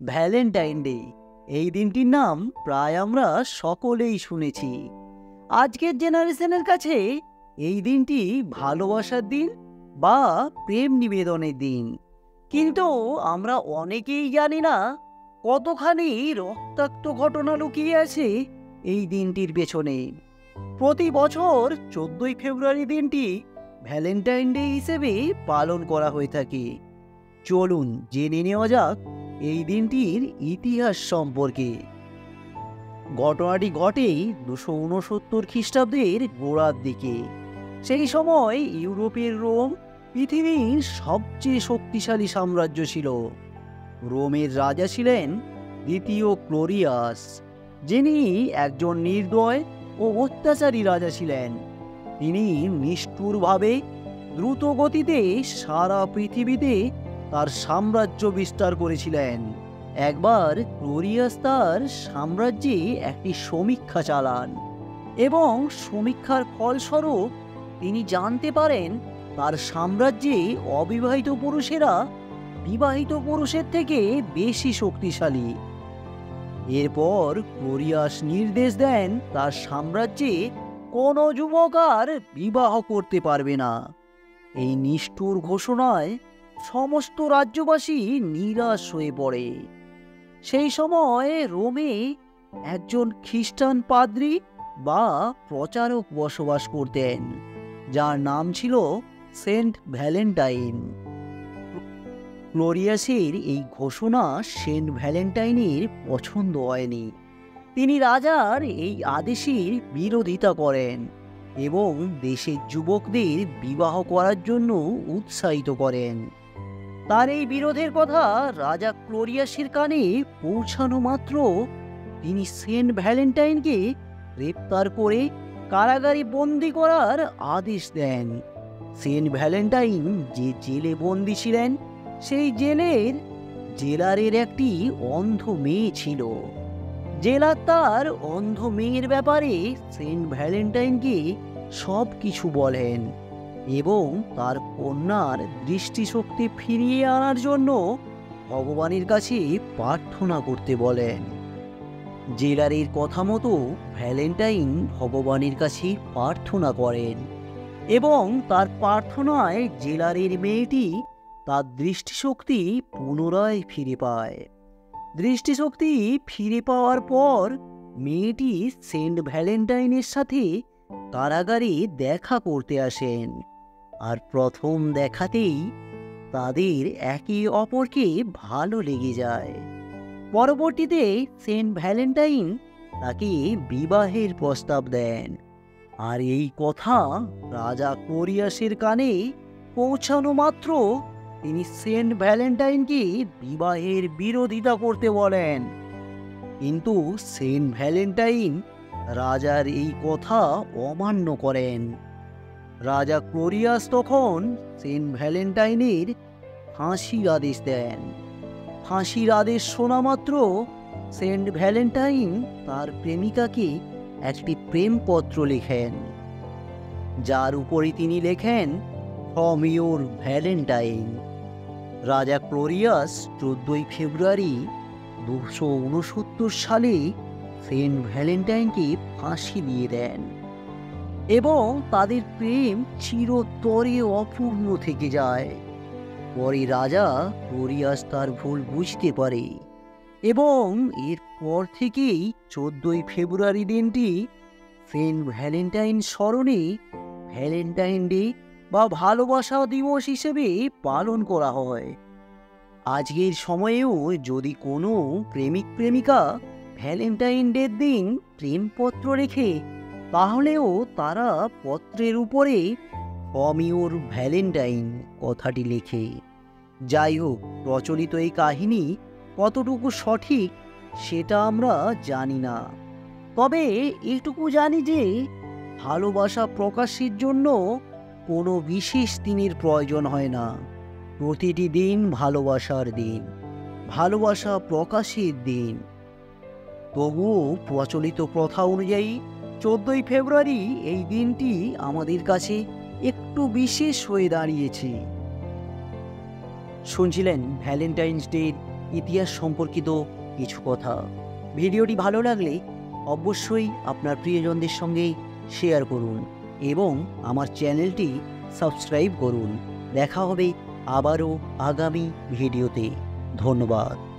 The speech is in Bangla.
ভ্যালেন্টাইন ডে এই দিনটির নাম প্রায় আমরা সকলেই শুনেছি। আজকের জেনারেশনের কাছে এই দিনটি ভালোবাসার দিন বা প্রেম নিবেদনের দিন। কিন্তু আমরা অনেকেই জানি না কতখানি রক্তাক্ত ঘটনা লুকিয়ে আছে এই দিনটির পেছনে। প্রতি বছর 14ই ফেব্রুয়ারি দিনটি ভ্যালেন্টাইন ডে হিসেবে পালন করা হয়ে থাকে। চলুন জেনে নেওয়া যাক এই দিনটির ইতিহাস সম্পর্কে। ঘটনাটি ঘটে 269 খ্রিস্টাব্দের গোড়ার দিকে। সেই সময় ইউরোপের রোম পৃথিবীর সবচেয়ে শক্তিশালী সাম্রাজ্য ছিল। রোমের রাজা ছিলেন দ্বিতীয় ক্লোরিয়াস, যিনি একজন নির্দয় ও অত্যাচারী রাজা ছিলেন। তিনি নিষ্ঠুরভাবে দ্রুত গতিতে সারা পৃথিবীতে তার সাম্রাজ্য বিস্তার করেছিলেন। একবার ক্লোরিয়াস তার সাম্রাজ্যে একটি সমীক্ষা চালান এবং সমীক্ষার ফলস্বরূপ তিনি জানতে পারেন তার সাম্রাজ্যে অবিবাহিত পুরুষেরা বিবাহিত পুরুষের থেকে বেশি শক্তিশালী। এরপর ক্লোরিয়াস নির্দেশ দেন তার সাম্রাজ্যে কোনো যুবক আর বিবাহ করতে পারবে না। এই নিষ্ঠুর ঘোষণায় সমস্ত রাজ্যবাসী নিরাশ হয়ে পড়ে। সেই সময় রোমে একজন খ্রিস্টান পাদ্রী বা প্রচারক বসবাস করতেন, যার নাম ছিল সেন্ট ভ্যালেন্টাইন। ক্লোরিয়াসের এই ঘোষণা সেন্ট ভ্যালেন্টাইনের পছন্দ হয়নি। তিনি রাজার এই আদেশের বিরোধিতা করেন এবং দেশের যুবকদের বিবাহ করার জন্য উৎসাহিত করেন। তার এই বিরোধের কথা রাজা ক্লোরিয়াসের কানে পৌঁছানো মাত্র তিনি সেন্ট ভ্যালেন্টাইনকে গ্রেপ্তার করে কারাগারে বন্দি করার আদেশ দেন। সেন্ট ভ্যালেন্টাইন যে জেলে বন্দি ছিলেন, সেই জেলের জেলারের একটি অন্ধ মেয়ে ছিল। জেলার তার অন্ধ মেয়ের ব্যাপারে সেন্ট ভ্যালেন্টাইনকে সব কিছু বলেন এবং তার কন্যার দৃষ্টিশক্তি ফিরিয়ে আনার জন্য ভগবানের কাছে প্রার্থনা করতে বলেন। জেলারের কথা মতো ভ্যালেন্টাইন ভগবানের কাছে প্রার্থনা করেন এবং তার প্রার্থনায় জেলারের মেয়েটি তার দৃষ্টিশক্তি পুনরায় ফিরে পায়। দৃষ্টিশক্তি ফিরে পাওয়ার পর মেয়েটি সেন্ট ভ্যালেন্টাইনের সাথে কারাগারে দেখা করতে আসেন, আর প্রথম দেখাতেই তাদের একে অপরকে ভালো লেগে যায়। পরবর্তীতে সেন্ট ভ্যালেন্টাইন তাকে বিবাহের প্রস্তাব দেন, আর এই কথা রাজা ক্লোরিয়াসের কানে পৌঁছানো মাত্র তিনি সেন্ট ভ্যালেন্টাইনকে বিবাহের বিরোধিতা করতে বলেন। কিন্তু সেন্ট ভ্যালেন্টাইন রাজার এই কথা অমান্য করেন। রাজা ক্লোরিয়াস তখন সেন্ট ভ্যালেন্টাইনের ফাঁসির আদেশ দেন। ফাঁসির আদেশ শোনা মাত্র সেন্ট ভ্যালেন্টাইন তার প্রেমিকাকে একটি প্রেমপত্র লেখেন, যার উপরে তিনি লেখেন, ফ্রম ইউর ভ্যালেন্টাইন। রাজা ক্লোরিয়াস 14ই ফেব্রুয়ারি 269 সালে সেন্ট ভ্যালেন্টাইনকে ফাঁসি দিয়ে দেন এবং তাদের প্রেম চিরতরে অপূর্ণ থেকে যায়। পরে রাজা ক্লোরিয়াস তার ভুল বুঝতে পারে এবং এরপর থেকেই 14ই ফেব্রুয়ারি দিনটি সেন্ট ভ্যালেন্টাইন স্মরণে ভ্যালেন্টাইন ডে বা ভালোবাসা দিবস হিসেবে পালন করা হয়। আজকের সময়েও যদি কোনো প্রেমিক প্রেমিকা ভ্যালেন্টাইন ডের দিন প্রেমপত্র রেখে, তাহলেও তারা পত্রের উপরে ফ্রম ইউর ভ্যালেন্টাইন কথাটি লেখে। যাই হোক, প্রচলিত এই কাহিনী কতটুকু সঠিক সেটা আমরা জানি না, তবে এটুকু জানি যে ভালোবাসা প্রকাশের জন্য কোনো বিশেষ দিনের প্রয়োজন হয় না। প্রতিটি দিন ভালোবাসার দিন, ভালোবাসা প্রকাশের দিন। তবুও প্রচলিত প্রথা অনুযায়ী 14ই ফেব্রুয়ারি এই দিনটি আমাদের কাছে একটু বিশেষ হয়ে দাঁড়িয়েছে। শুনছিলেন ভ্যালেন্টাইন্স ডে ইতিহাস সম্পর্কিত কিছু কথা। ভিডিওটি ভালো লাগলে অবশ্যই আপনার প্রিয়জনদের সঙ্গে শেয়ার করুন এবং আমার চ্যানেলটি সাবস্ক্রাইব করুন। দেখা হবে আবারও আগামী ভিডিওতে। ধন্যবাদ।